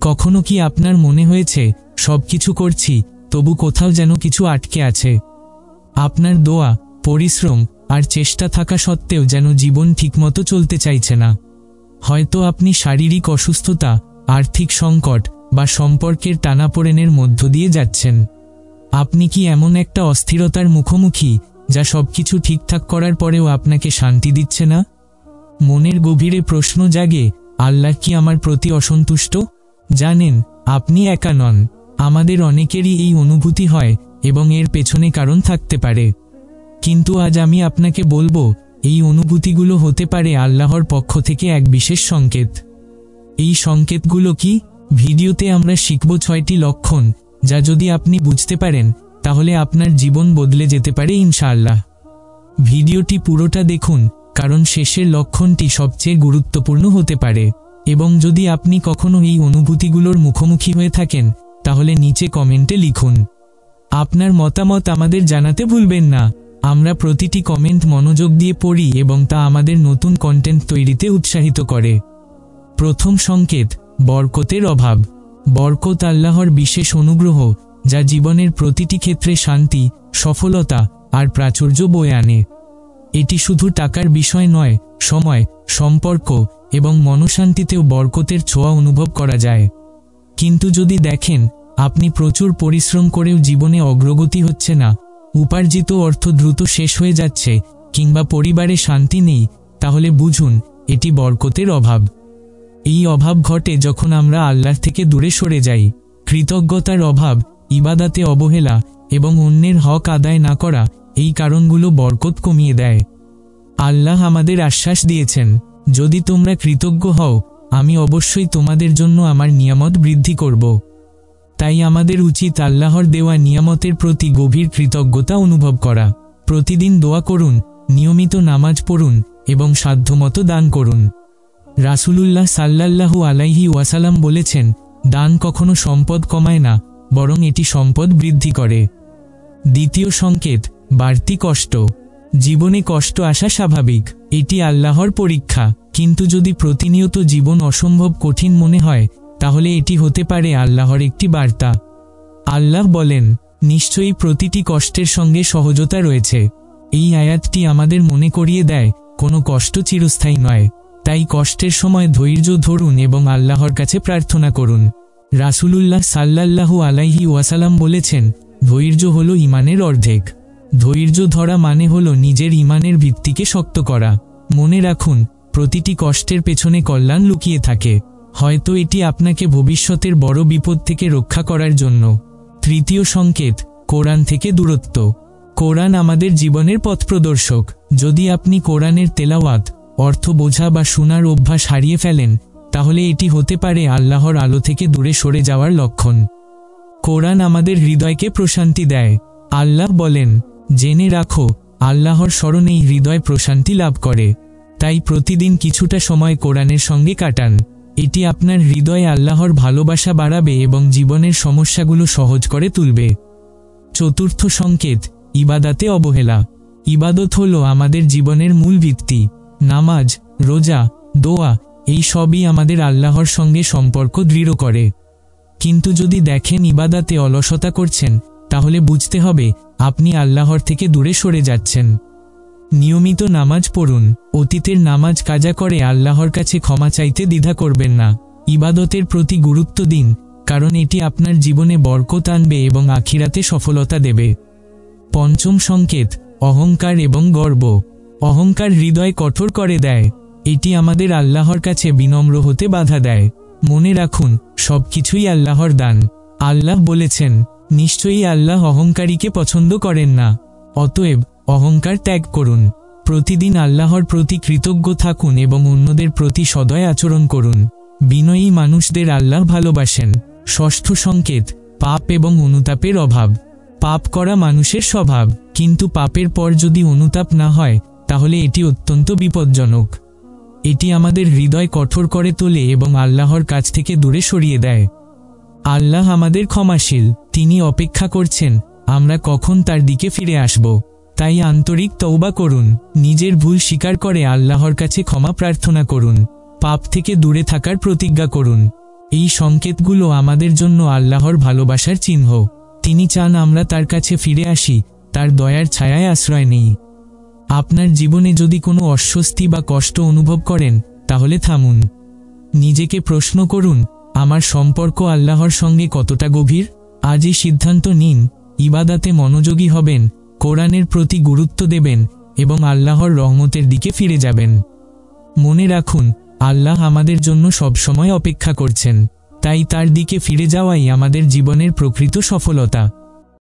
কখনো কি আপনার মনে হয়েছে সবকিছু করছি তবু কোথাও যেন কিছু আটকে আছে? আপনার দোয়া, পরিশ্রম আর চেষ্টা থাকা সত্ত্বেও যেন জীবন ঠিকমতো চলতে চাইছে না। হয়তো আপনি শারীরিক অসুস্থতা, আর্থিক সংকট বা সম্পর্কের টানাপোড়েনের মধ্য দিয়ে যাচ্ছেন। আপনি কি এমন একটা অস্থিরতার মুখোমুখি যা সবকিছু ঠিকঠাক করার পরেও আপনাকে শান্তি দিচ্ছে না? মনের গভীরে প্রশ্ন জাগে, আল্লাহ কি আমার প্রতি অসন্তুষ্ট? জানেন, আপনি একা নন। আমাদের অনেকেরই এই অনুভূতি হয় এবং এর পেছনে কারণ থাকতে পারে। কিন্তু আজ আমি আপনাকে বলবো, এই অনুভূতিগুলো হতে পারে আল্লাহর পক্ষ থেকে এক বিশেষ সংকেত। এই সংকেতগুলো কি? ভিডিওতে আমরা শিখব 6টি লক্ষণ যা যদি আপনি বুঝতে পারেন তাহলে আপনার জীবন বদলে যেতে পারে ইনশাআল্লাহ। ভিডিওটি পুরোটা দেখুন, কারণ শেষের লক্ষণটি সবচেয়ে গুরুত্বপূর্ণ হতে পারে। এবং যদি আপনি কখনো এই অনুভূতিগুলোর মুখোমুখি হয়ে থাকেন তাহলে নিচে কমেন্টে লিখুন। আপনার মতামত আমাদের জানাতে ভুলবেন না। আমরা প্রতিটি কমেন্ট মনোযোগ দিয়ে পড়ি এবং তা আমাদের নতুন কন্টেন্ট তৈরিতে উৎসাহিত করে। প্রথম সংকেত, বরকতের অভাব। বরকত আল্লাহর বিশেষ অনুগ্রহ যা জীবনের প্রতিটি ক্ষেত্রে শান্তি, সফলতা আর প্রাচুর্য বয়ে আনে। এটি শুধু টাকার বিষয় নয়, সময়, সম্পর্ক এবং মনশান্তিতেও বরকতের ছোঁয়া অনুভব করা যায়। কিন্তু যদি দেখেন আপনি প্রচুর পরিশ্রম করেও জীবনে অগ্রগতি হচ্ছে না, উপার্জিত অর্থ দ্রুত শেষ হয়ে যাচ্ছে কিংবা পরিবারে শান্তি নেই, তাহলে বুঝুন এটি বরকতের অভাব। এই অভাব ঘটে যখন আমরা আল্লাহ থেকে দূরে সরে যাই। কৃতজ্ঞতার অভাব, ইবাদাতে অবহেলা এবং অন্যের হক আদায় না করা এই কারণগুলো বরকত কমিয়ে দেয়। আল্লাহ আমাদের আশ্বাস দিয়েছেন, যদি তোমরা কৃতজ্ঞ হও আমি অবশ্যই তোমাদের জন্য আমার নিয়ামত বৃদ্ধি করব। তাই আমাদের উচিত আল্লাহর দেওয়া নিয়ামতের প্রতি গভীর কৃতজ্ঞতা অনুভব করা। প্রতিদিন দোয়া করুন, নিয়মিত নামাজ পড়ুন এবং সাধ্যমতো দান করুন। রাসূলুল্লাহ সাল্লাল্লাহু আলাইহি ওয়াসাল্লাম বলেছেন, দান কখনো সম্পদ কমায় না, বরং এটি সম্পদ বৃদ্ধি করে। দ্বিতীয় সংকেত, বাড়তি কষ্ট। জীবনে কষ্ট আসা স্বাভাবিক, এটি আল্লাহর পরীক্ষা। কিন্তু যদি প্রতিনিয়ত জীবন অসম্ভব কঠিন মনে হয় তাহলে এটি হতে পারে আল্লাহর একটি বার্তা। আল্লাহ বলেন, নিশ্চয়ই প্রতিটি কষ্টের সঙ্গে সহজতা রয়েছে। এই আয়াতটি আমাদের মনে করিয়ে দেয় কোনো কষ্ট চিরস্থায়ী নয়। তাই কষ্টের সময় ধৈর্য ধরুন এবং আল্লাহর কাছে প্রার্থনা করুন। রাসূলুল্লাহ সাল্লাল্লাহু আলাইহি ওয়াসাল্লাম বলেছেন, ধৈর্য হলো ঈমানের অর্ধেক। ধৈর্য ধরা মানে হলো নিজের ঈমানের ভিত্তিকে শক্ত করা। মনে রাখুন, প্রতিটি কষ্টের পেছনে কল্যাণ লুকিয়ে থাকে। হয়তো এটি আপনাকে ভবিষ্যতের বড় বিপদ থেকে রক্ষা করার জন্য। তৃতীয় সংকেত, কোরআন থেকে দূরত্ব। কোরআন আমাদের জীবনের পথপ্রদর্শক। যদি আপনি কোরআনের তেলাওয়াত, অর্থ বোঝা বা শোনার অভ্যাস হারিয়ে ফেলেন তাহলে এটি হতে পারে আল্লাহর আলো থেকে দূরে সরে যাওয়ার লক্ষণ। কোরআন আমাদের হৃদয়কে প্রশান্তি দেয়। আল্লাহ বলেন, জেনে রাখো আল্লাহর স্মরণেই হৃদয় প্রশান্তি লাভ করে। তাই প্রতিদিন কিছুটা সময় কোরআনের সঙ্গে কাটান। এটি আপনার হৃদয়ে আল্লাহর ভালোবাসা বাড়াবে এবং জীবনের সমস্যাগুলো সহজ করে তুলবে। চতুর্থ সংকেত, ইবাদাতে অবহেলা। ইবাদত হলো আমাদের জীবনের মূল ভিত্তি। নামাজ, রোজা, দোয়া এই সবই আমাদের আল্লাহর সঙ্গে সম্পর্ক দৃঢ় করে। কিন্তু যদি দেখেন ইবাদাতে অলসতা করছেন তাহলে বুঝতে হবে আপনি আল্লাহর থেকে দূরে সরে যাচ্ছেন। নিয়মিত নামাজ পড়ুন। অতীতের নামাজ কাজা করে আল্লাহর কাছে ক্ষমা চাইতে দ্বিধা করবেন না। ইবাদতের প্রতি গুরুত্ব দিন, কারণ এটি আপনার জীবনে বরকত আনবে এবং আখিরাতে সফলতা দেবে। পঞ্চম সংকেত, অহংকার এবং গর্ব। অহংকার হৃদয় কঠোর করে দেয়। এটি আমাদের আল্লাহর কাছে বিনম্র হতে বাধা দেয়। মনে রাখুন, সবকিছুই আল্লাহর দান। আল্লাহ বলেছেন, নিশ্চয়ই আল্লাহ অহংকারীকে পছন্দ করেন না। অতএব অহংকার ত্যাগ করুন। প্রতিদিন আল্লাহর প্রতি কৃতজ্ঞ থাকুন এবং অন্যদের প্রতি সদয় আচরণ করুন। বিনয়ী মানুষদের আল্লাহ ভালোবাসেন। ষষ্ঠ সংকেত, পাপ এবং অনুতাপের অভাব। পাপ করা মানুষের স্বভাব, কিন্তু পাপের পর যদি অনুতাপ না হয় তাহলে এটি অত্যন্ত বিপজ্জনক। এটি আমাদের হৃদয় কঠোর করে তোলে এবং আল্লাহর কাছ থেকে দূরে সরিয়ে দেয়। আল্লাহ আমাদের ক্ষমাশীল, তিনি অপেক্ষা করছেন আমরা কখন তার দিকে ফিরে আসব। তাই আন্তরিক তওবা করুন, নিজের ভুল স্বীকার করে আল্লাহর কাছে ক্ষমা প্রার্থনা করুন, পাপ থেকে দূরে থাকার প্রতিজ্ঞা করুন। এই সংকেতগুলো আমাদের জন্য আল্লাহর ভালোবাসার চিহ্ন। তিনি চান আমরা তার কাছে ফিরে আসি, তার দয়ার ছায়ায় আশ্রয় নিই। আপনার জীবনে যদি কোনো অস্বস্তি বা কষ্ট অনুভব করেন, তাহলে থামুন। নিজেকে প্রশ্ন করুন, আমার সম্পর্ক আল্লাহর সঙ্গে কতটা গভীর? আজই সিদ্ধান্ত নিন, ইবাদাতে মনোযোগী হবেন, কোরআনের প্রতি গুরুত্ব দেবেন এবং আল্লাহর রহমতের দিকে ফিরে যাবেন। মনে রাখুন, আল্লাহ আমাদের জন্য সবসময় অপেক্ষা করছেন, তাই তার দিকে ফিরে যাওয়াই আমাদের জীবনের প্রকৃত সফলতা।